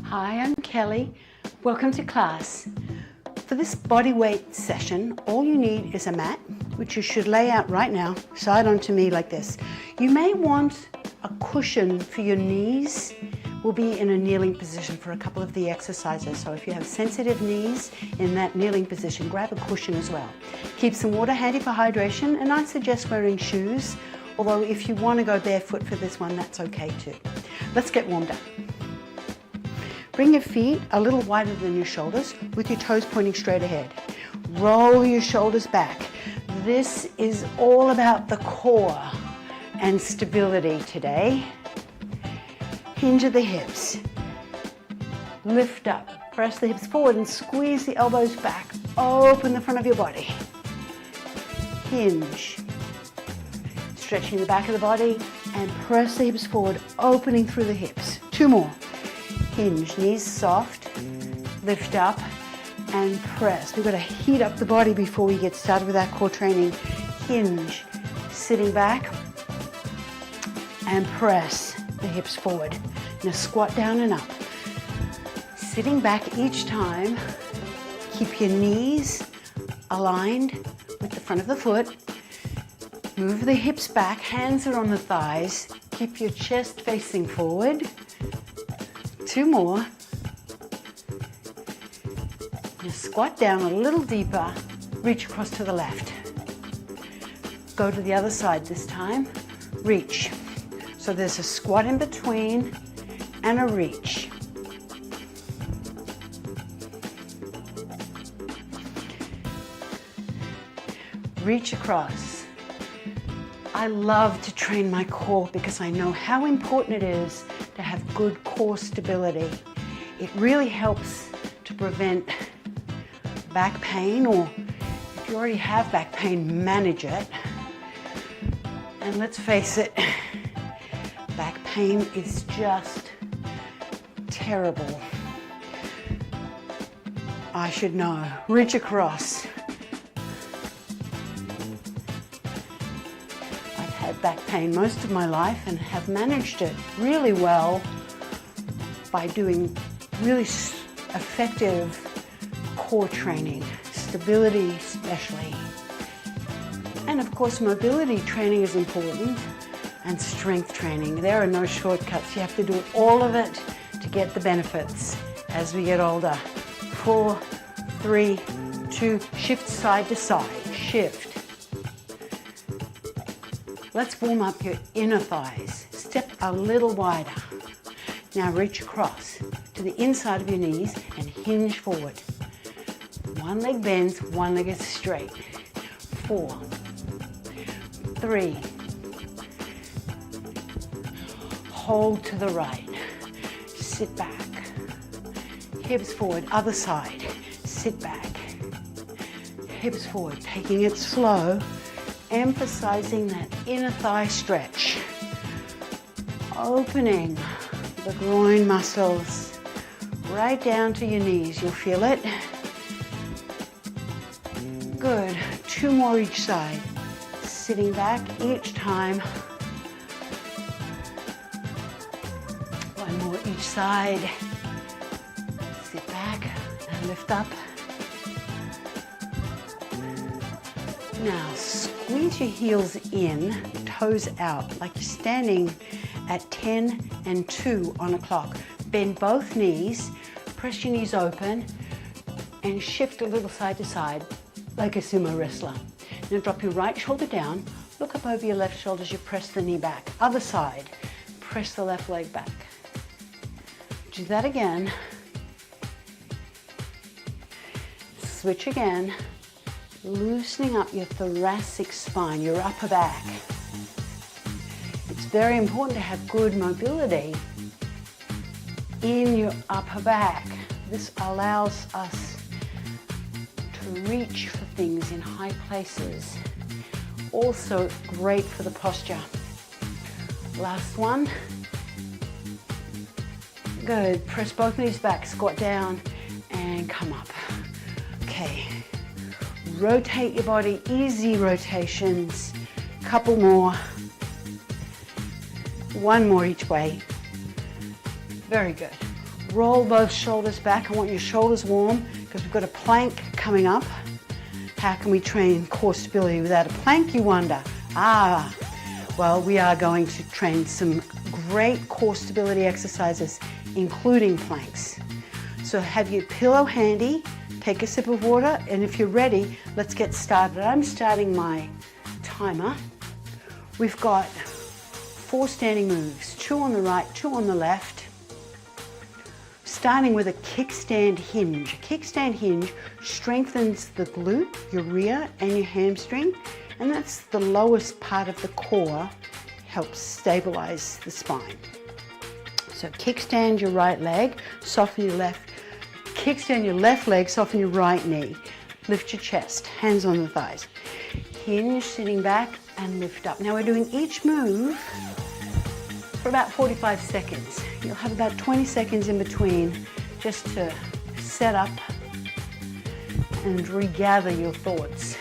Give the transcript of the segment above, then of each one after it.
Hi, I'm Kelly. Welcome to class. For this body weight session, all you need is a mat, which you should lay out right now, side onto me like this. You may want a cushion for your knees. We'll be in a kneeling position for a couple of the exercises. So if you have sensitive knees in that kneeling position, grab a cushion as well. Keep some water handy for hydration, and I suggest wearing shoes, although if you want to go barefoot for this one, that's okay too. Let's get warmed up. Bring your feet a little wider than your shoulders with your toes pointing straight ahead. Roll your shoulders back. This is all about the core and stability today. Hinge at the hips. Lift up. Press the hips forward and squeeze the elbows back. Open the front of your body. Hinge. Stretching the back of the body and press the hips forward, opening through the hips. Two more. Hinge, knees soft, lift up and press. We've got to heat up the body before we get started with our core training. Hinge, sitting back and press the hips forward. Now squat down and up. Sitting back each time, keep your knees aligned with the front of the foot. Move the hips back, hands are on the thighs. Keep your chest facing forward. Two more. Now squat down a little deeper, reach across to the left. Go to the other side this time, reach. So there's a squat in between and a reach. Reach across. I love to train my core because I know how important it is to have good core stability. It really helps to prevent back pain, or if you already have back pain, manage it. And let's face it, back pain is just terrible. I should know. Reach across. Back pain most of my life and have managed it really well by doing really effective core training, stability especially. And of course mobility training is important, and strength training. There are no shortcuts. You have to do all of it to get the benefits as we get older. 4, 3, 2, shift side to side, shift. Let's warm up your inner thighs. Step a little wider. Now reach across to the inside of your knees and hinge forward. One leg bends, one leg is straight. 4, 3. Hold to the right. Sit back. Hips forward, other side. Sit back. Hips forward, taking it slow. Emphasizing that inner thigh stretch. Opening the groin muscles right down to your knees. You'll feel it. Good. 2 more each side. Sitting back each time. 1 more each side. Sit back and lift up. Now squeeze your heels in, toes out, like you're standing at 10 and 2 on a clock. Bend both knees, press your knees open, and shift a little side to side, like a sumo wrestler. Now drop your right shoulder down, look up over your left shoulder as you press the knee back. Other side, press the left leg back. Do that again. Switch again. Loosening up your thoracic spine, your upper back. It's very important to have good mobility in your upper back. This allows us to reach for things in high places. Also great for the posture. Last one. Good. Press both knees back, squat down, and come up. Okay. Rotate your body, easy rotations. Couple more. 1 more each way. Very good. Roll both shoulders back. I want your shoulders warm because we've got a plank coming up. How can we train core stability without a plank, you wonder? Well, we are going to train some great core stability exercises, including planks. So have your pillow handy, take a sip of water, and if you're ready, let's get started. I'm starting my timer. We've got 4 standing moves, 2 on the right, 2 on the left. Starting with a kickstand hinge. A kickstand hinge strengthens the glute, your rear, and your hamstring, and that's the lowest part of the core, helps stabilize the spine. So kickstand your right leg, soften your left. Kickstand your left leg, soften your right knee. Lift your chest, hands on the thighs. Hinge, sitting back, and lift up. Now we're doing each move for about 45 seconds. You'll have about 20 seconds in between just to set up and regather your thoughts.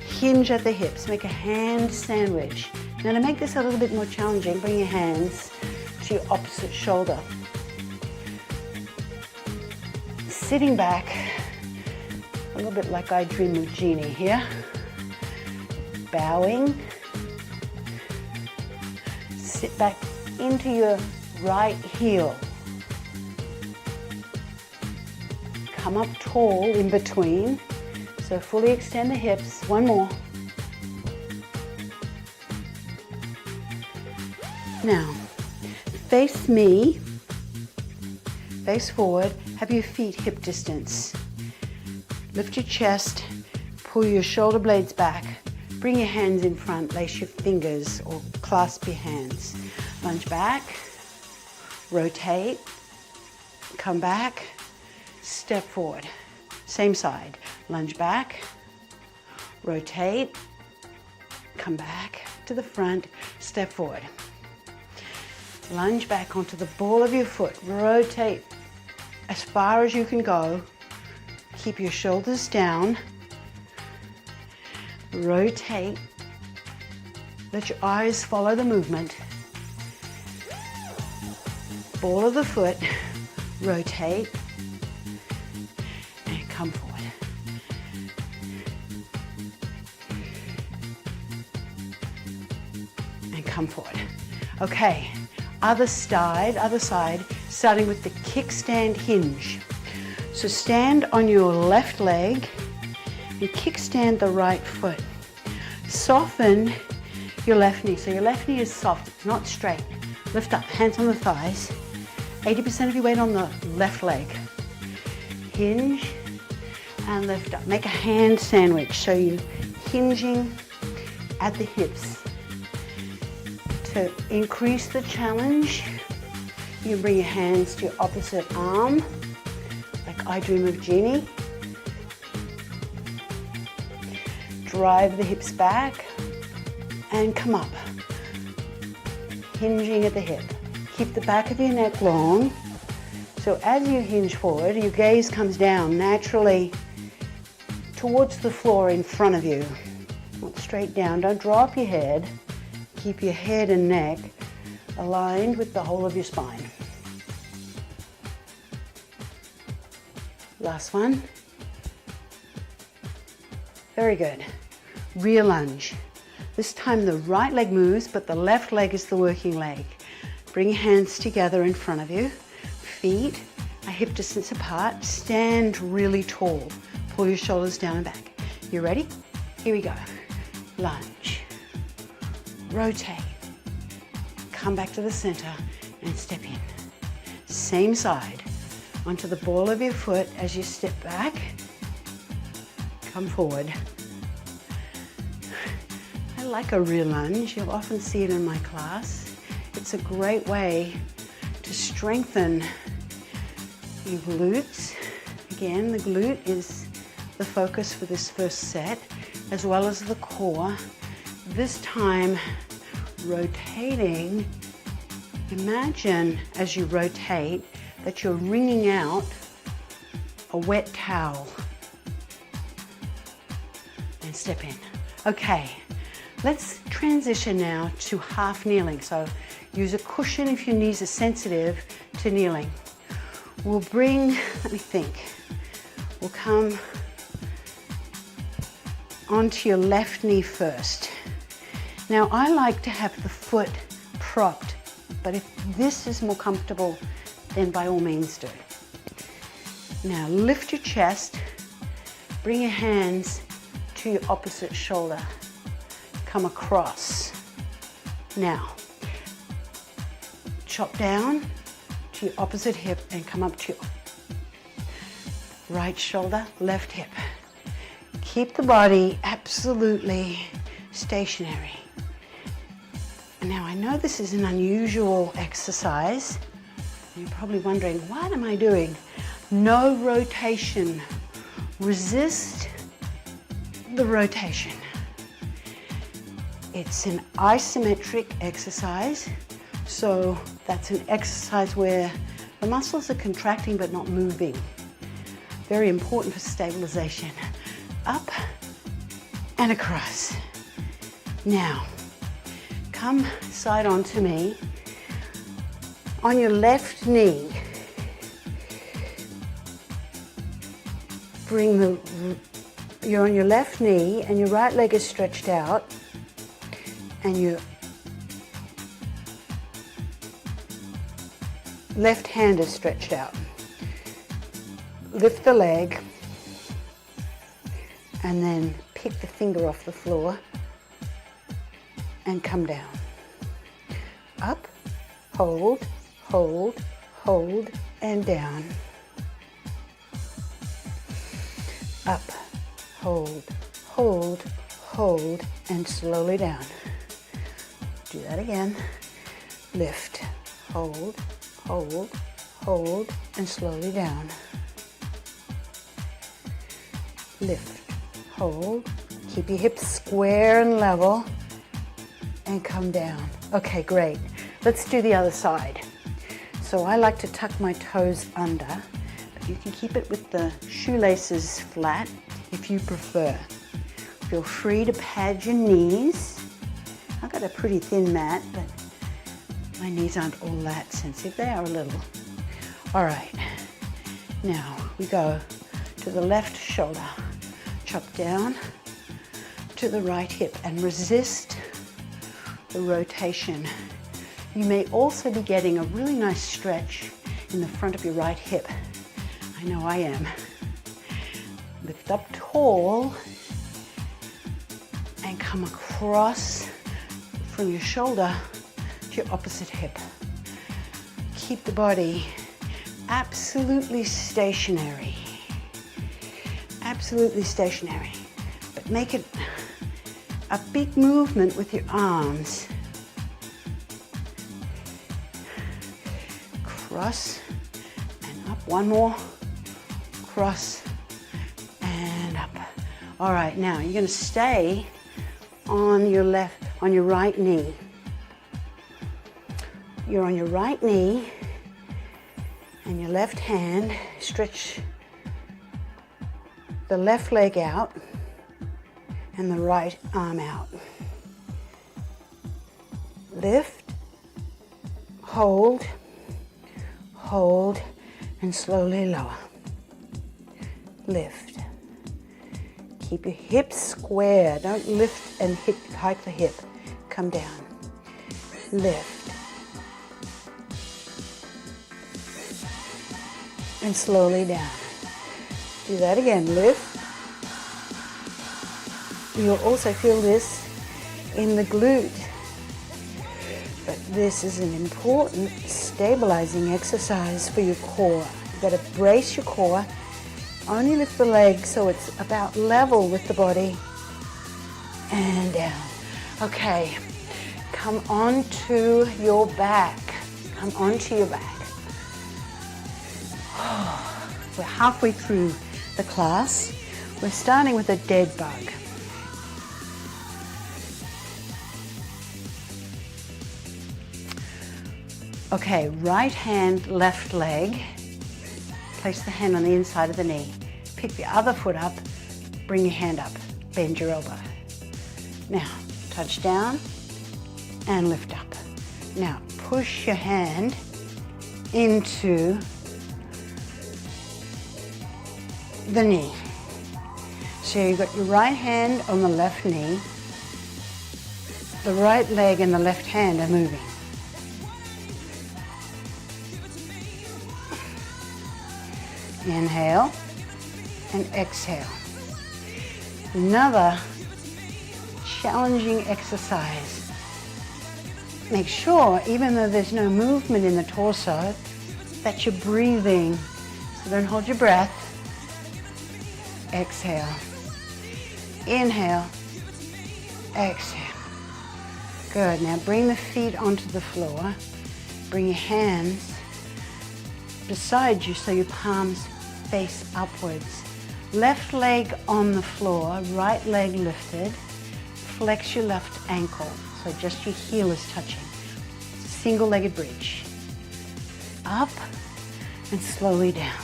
Hinge at the hips, make a hand sandwich. Now to make this a little bit more challenging, bring your hands to your opposite shoulder. Sitting back, a little bit like I Dream of Jeannie here. Bowing. Sit back into your right heel. Come up tall in between. So fully extend the hips. One more. Now, face me, face forward, have your feet hip distance. Lift your chest, pull your shoulder blades back, bring your hands in front, lace your fingers or clasp your hands. Lunge back, rotate, come back, step forward. Same side, lunge back, rotate, come back to the front, step forward. Lunge back onto the ball of your foot, rotate as far as you can go. Keep your shoulders down. Rotate. Let your eyes follow the movement. Ball of the foot, rotate, and come forward. And come forward. Okay. Other side, starting with the kickstand hinge. So stand on your left leg and kickstand the right foot. Soften your left knee. So your left knee is soft, it's not straight. Lift up, hands on the thighs. 80% of your weight on the left leg. Hinge and lift up. Make a hand sandwich. So you're hinging at the hips. To increase the challenge, you can bring your hands to your opposite arm, like I Dream of Jeannie. Drive the hips back and come up, hinging at the hip. Keep the back of your neck long. So as you hinge forward, your gaze comes down naturally towards the floor in front of you. Not straight down, don't drop your head. Keep your head and neck aligned with the whole of your spine. Last one. Very good. Rear lunge. This time the right leg moves, but the left leg is the working leg. Bring your hands together in front of you. Feet are hip distance apart. Stand really tall. Pull your shoulders down and back. You ready? Here we go. Lunge. Rotate, come back to the center and step in. Same side, onto the ball of your foot as you step back, come forward. I like a rear lunge, you'll often see it in my class. It's a great way to strengthen your glutes. Again, the glute is the focus for this first set, as well as the core. This time, rotating. Imagine as you rotate that you're wringing out a wet towel. And step in. Okay, let's transition now to half kneeling. So use a cushion if your knees are sensitive to kneeling. We'll bring, let me think, we'll come onto your left knee first. Now I like to have the foot propped, but if this is more comfortable, then by all means do. Now lift your chest, bring your hands to your opposite shoulder, come across. Now, chop down to your opposite hip and come up to your right shoulder, left hip. Keep the body absolutely stationary. And now I know this is an unusual exercise. You're probably wondering, what am I doing? No rotation. Resist the rotation. It's an isometric exercise, so that's an exercise where the muscles are contracting but not moving. Very important for stabilization. Up and across. Now, come side on to me. On your left knee, you're on your left knee and your right leg is stretched out and your left hand is stretched out. Lift the leg and then pick the finger off the floor and come down. Up, hold, hold, hold, and down. Up, hold, hold, hold, and slowly down. Do that again. Lift, hold, hold, hold, and slowly down. Lift, hold, keep your hips square and level, and come down. Okay, great. Let's do the other side. So I like to tuck my toes under, but you can keep it with the shoelaces flat if you prefer. Feel free to pad your knees. I've got a pretty thin mat, but my knees aren't all that sensitive. They are a little. All right, now we go to the left shoulder. Chop down to the right hip and resist the rotation. You may also be getting a really nice stretch in the front of your right hip. I know I am. Lift up tall and come across from your shoulder to your opposite hip. Keep the body absolutely stationary. Absolutely stationary, but make it a big movement with your arms. Cross and up. One more. Cross and up. All right, now you're going to stay on your right knee. You're on your right knee and your left hand, stretch the left leg out and the right arm out. Lift, hold, hold, and slowly lower. Lift. Keep your hips square. Don't lift and hike the hip. Come down. Lift. And slowly down. Do that again. Lift. You'll also feel this in the glute. But this is an important stabilizing exercise for your core. You've got to brace your core. Only lift the leg so it's about level with the body. And down. Okay. Come onto your back. Come onto your back. We're halfway through the class. We're starting with a dead bug. Okay, right hand, left leg. Place the hand on the inside of the knee. Pick the other foot up, bring your hand up, bend your elbow. Now, touch down and lift up. Now, push your hand into the knee. So you've got your right hand on the left knee, the right leg and the left hand are moving. Inhale and exhale. Another challenging exercise. Make sure, even though there's no movement in the torso, that you're breathing. So don't hold your breath. Exhale. Inhale. Exhale. Good. Now bring the feet onto the floor. Bring your hands beside you so your palms face upwards. Left leg on the floor, right leg lifted. Flex your left ankle, so just your heel is touching. Single-legged bridge. Up and slowly down.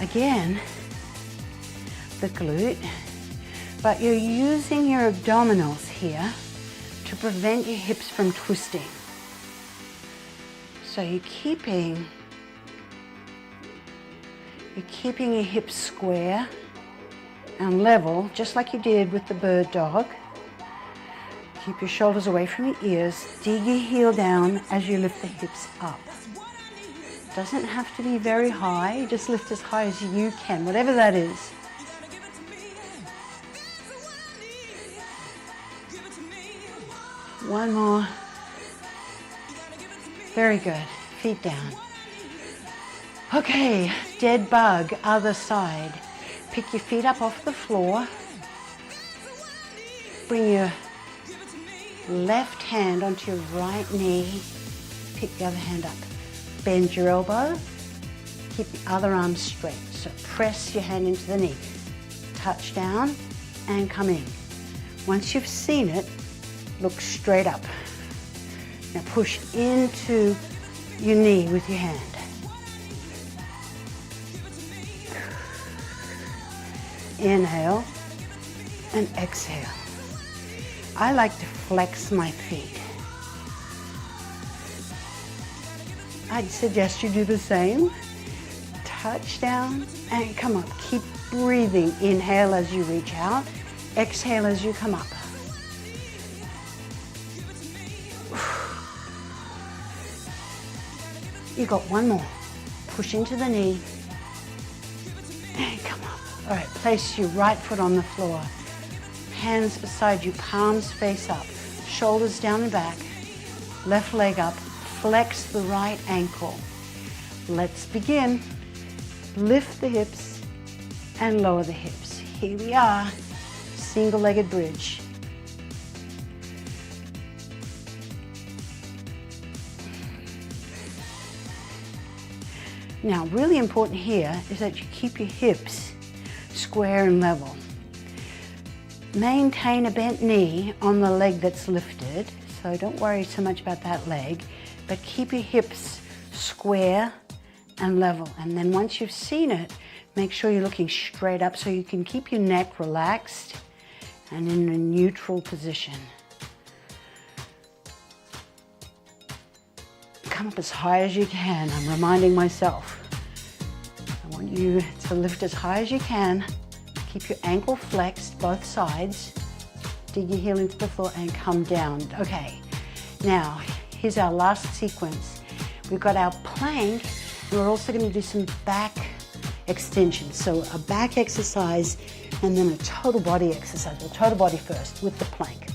Again, the glute, but you're using your abdominals here to prevent your hips from twisting. So you're keeping your hips square and level, just like you did with the bird dog. Keep your shoulders away from your ears. Dig your heel down as you lift the hips up. Doesn't have to be very high, just lift as high as you can, whatever that is. One more. Very good. Feet down. Okay, dead bug, other side. Pick your feet up off the floor. Bring your left hand onto your right knee. Pick the other hand up. Bend your elbow. Keep the other arm straight. So press your hand into the knee. Touch down and come in. Once you've seen it, look straight up. Now push into your knee with your hand. Inhale and exhale. I like to flex my feet. I'd suggest you do the same. Touch down and come up. Keep breathing. Inhale as you reach out. Exhale as you come up. You got one more. Push into the knee and come up. All right, place your right foot on the floor. Hands beside you, palms face up. Shoulders down and back. Left leg up. Flex the right ankle. Let's begin. Lift the hips and lower the hips. Here we are. Single-legged bridge. Now, really important here is that you keep your hips square and level. Maintain a bent knee on the leg that's lifted, so don't worry so much about that leg, but keep your hips square and level. And then once you've seen it, make sure you're looking straight up so you can keep your neck relaxed and in a neutral position. Come up as high as you can. I'm reminding myself. I want you to lift as high as you can. Keep your ankle flexed, both sides. Dig your heel into the floor and come down. Okay, now here's our last sequence. We've got our plank, and we're also going to do some back extensions. So a back exercise and then a total body exercise. Well, total body first with the plank.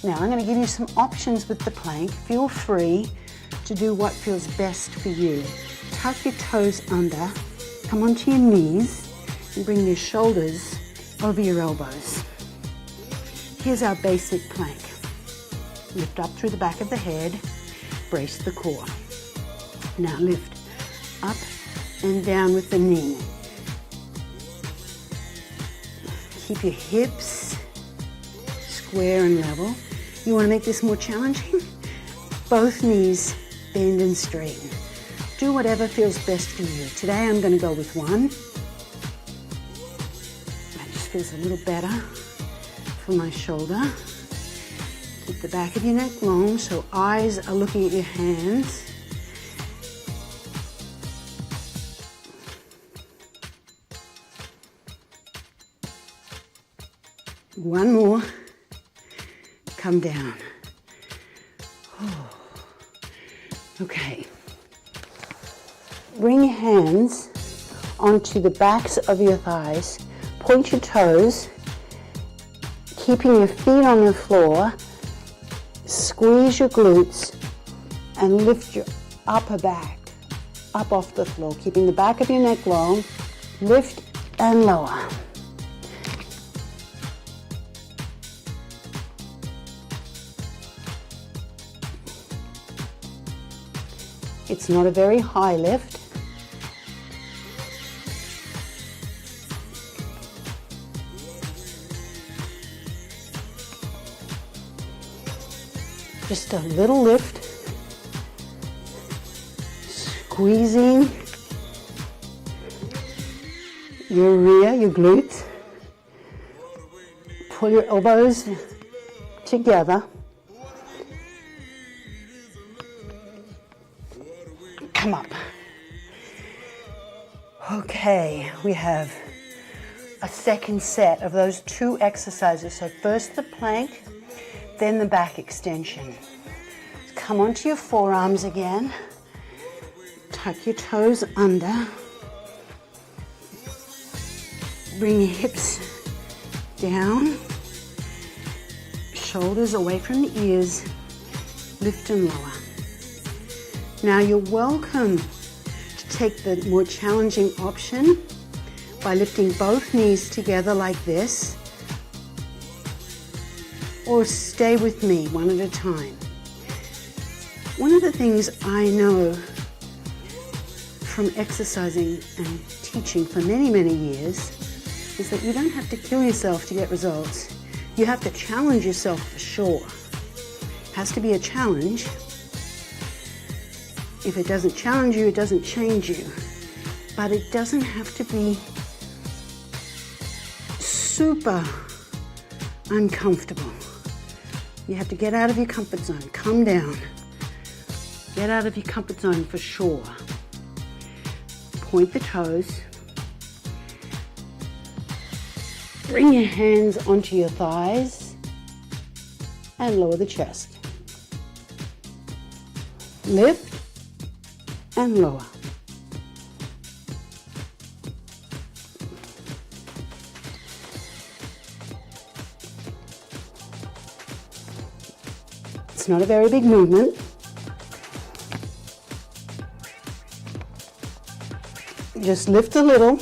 Now I'm going to give you some options with the plank. Feel free to do what feels best for you. Tuck your toes under, come onto your knees, and bring your shoulders over your elbows. Here's our basic plank. Lift up through the back of the head, brace the core. Now lift up and down with the knee. Keep your hips square and level. You want to make this more challenging? Both knees bend and straighten. Do whatever feels best for you. Today I'm going to go with one. That just feels a little better for my shoulder. Keep the back of your neck long so eyes are looking at your hands. One more. Come down. Oh. Okay. Bring your hands onto the backs of your thighs. Point your toes, keeping your feet on the floor. Squeeze your glutes and lift your upper back up off the floor, keeping the back of your neck long. Lift and lower. It's not a very high lift. Just a little lift, squeezing your rear, your glutes. Pull your elbows together. Come up. Okay, we have a second set of those two exercises. So first the plank, then the back extension. Come onto your forearms again. Tuck your toes under. Bring your hips down. Shoulders away from the ears. Lift and lower. Now you're welcome to take the more challenging option by lifting both knees together like this, or stay with me one at a time. One of the things I know from exercising and teaching for many, many years is that you don't have to kill yourself to get results. You have to challenge yourself for sure. It has to be a challenge. If it doesn't challenge you, it doesn't change you. But it doesn't have to be super uncomfortable. You have to get out of your comfort zone. Come down. Get out of your comfort zone for sure. Point the toes. Bring your hands onto your thighs and lower the chest. Lift and lower. It's not a very big movement. Just lift a little.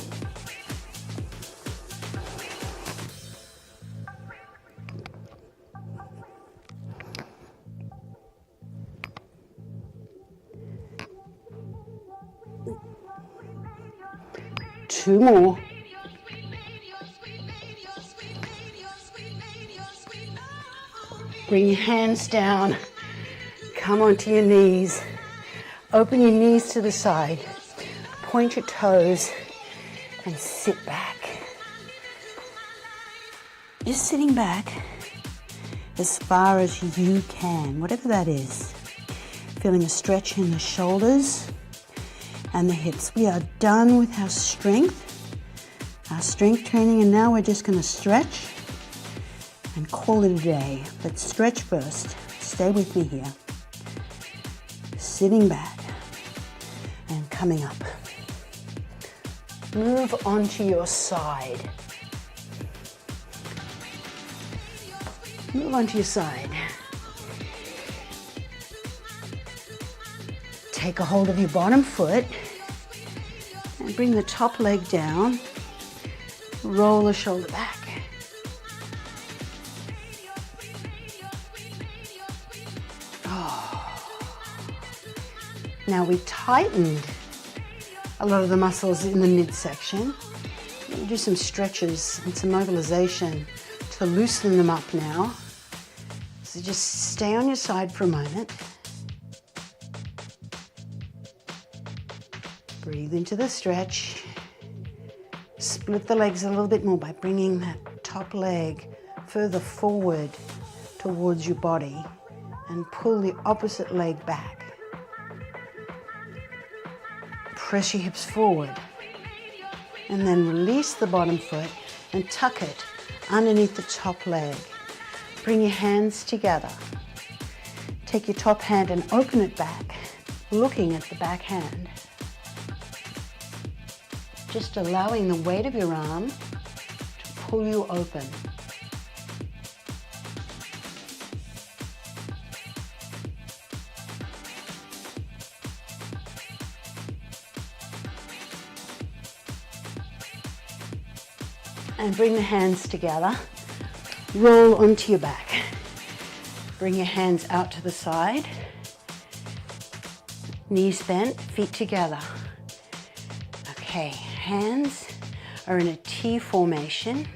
Two more. Bring your hands down. Come onto your knees. Open your knees to the side. Point your toes and sit back. Just sitting back as far as you can, whatever that is. Feeling a stretch in the shoulders and the hips. We are done with our strength training, and now we're just going to stretch and call it a day. Let's stretch first. Stay with me here. Sitting back and coming up. Move onto your side. Move onto your side. Take a hold of your bottom foot and bring the top leg down. Roll the shoulder back. Now we tightened a lot of the muscles in the midsection. We'll do some stretches and some mobilization to loosen them up now. So just stay on your side for a moment. Breathe into the stretch. Split the legs a little bit more by bringing that top leg further forward towards your body and pull the opposite leg back. Press your hips forward and then release the bottom foot and tuck it underneath the top leg. Bring your hands together. Take your top hand and open it back, looking at the back hand. Just allowing the weight of your arm to pull you open. And bring the hands together. Roll onto your back. Bring your hands out to the side. Knees bent, feet together. Okay, hands are in a T formation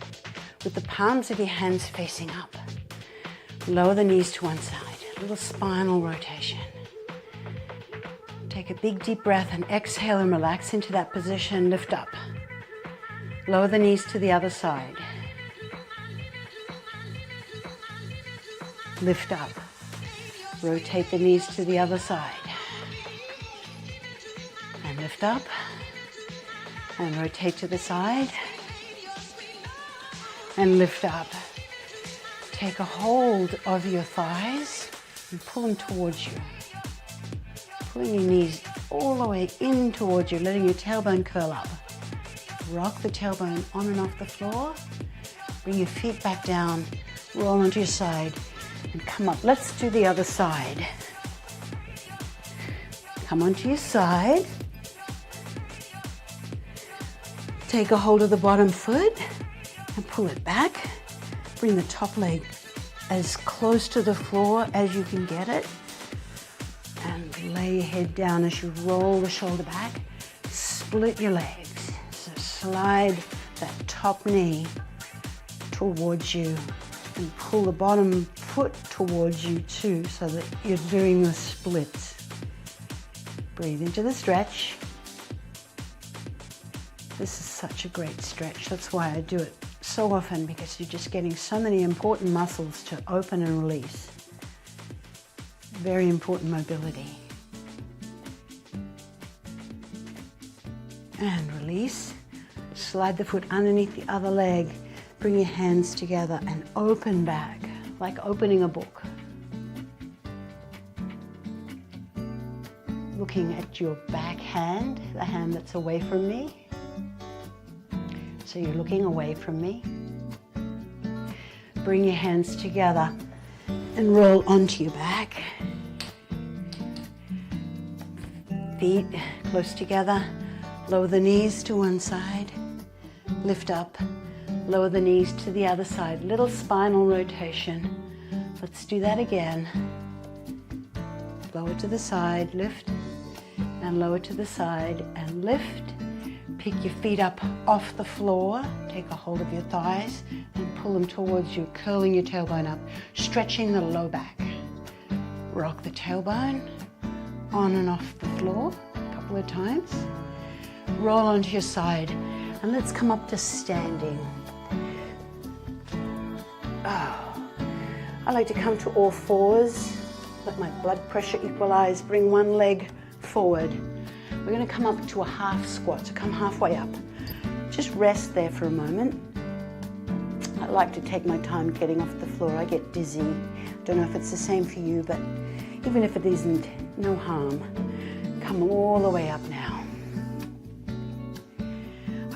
with the palms of your hands facing up. Lower the knees to one side, a little spinal rotation. Take a big deep breath and exhale and relax into that position, lift up. Lower the knees to the other side. Lift up. Rotate the knees to the other side. And lift up. And rotate to the side. And lift up. Take a hold of your thighs and pull them towards you. Pulling your knees all the way in towards you, letting your tailbone curl up. Rock the tailbone on and off the floor. Bring your feet back down. Roll onto your side. And come up. Let's do the other side. Come onto your side. Take a hold of the bottom foot and pull it back. Bring the top leg as close to the floor as you can get it. And lay your head down as you roll the shoulder back. Split your legs. So slide that top knee towards you and pull the bottom foot towards you too, so that you're doing the splits. Breathe into the stretch. This is such a great stretch. That's why I do it so often, because you're just getting so many important muscles to open and release. Very important mobility. And release. Slide the foot underneath the other leg. Bring your hands together and open back, like opening a book. Looking at your back hand, the hand that's away from me. So you're looking away from me. Bring your hands together and roll onto your back. Feet close together. Lower the knees to one side. Lift up. Lower the knees to the other side. Little spinal rotation. Let's do that again. Lower to the side, lift, and lower to the side and lift. Pick your feet up off the floor. Take a hold of your thighs and pull them towards you, curling your tailbone up, stretching the low back. Rock the tailbone on and off the floor a couple of times. Roll onto your side and let's come up to standing. I like to come to all fours, let my blood pressure equalize, bring one leg forward. We're going to come up to a half squat, so come halfway up. Just rest there for a moment. I like to take my time getting off the floor. I get dizzy. Don't know if it's the same for you, but even if it isn't, no harm. Come all the way up now.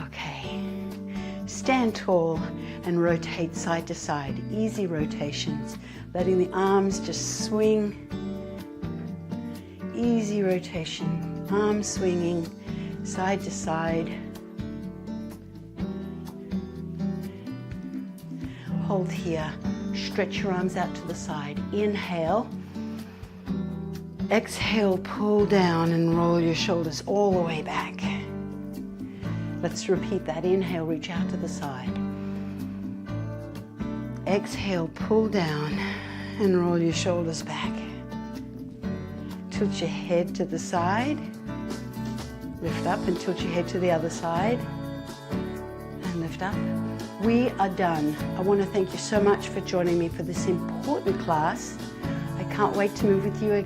Okay. Stand tall and rotate side to side. Easy rotations. Letting the arms just swing. Easy rotation. Arms swinging side to side. Hold here. Stretch your arms out to the side. Inhale. Exhale, pull down and roll your shoulders all the way back. Let's repeat that. Inhale, reach out to the side. Exhale, pull down and roll your shoulders back. Tilt your head to the side. Lift up and tilt your head to the other side. And lift up. We are done. I want to thank you so much for joining me for this important class. I can't wait to move with you again.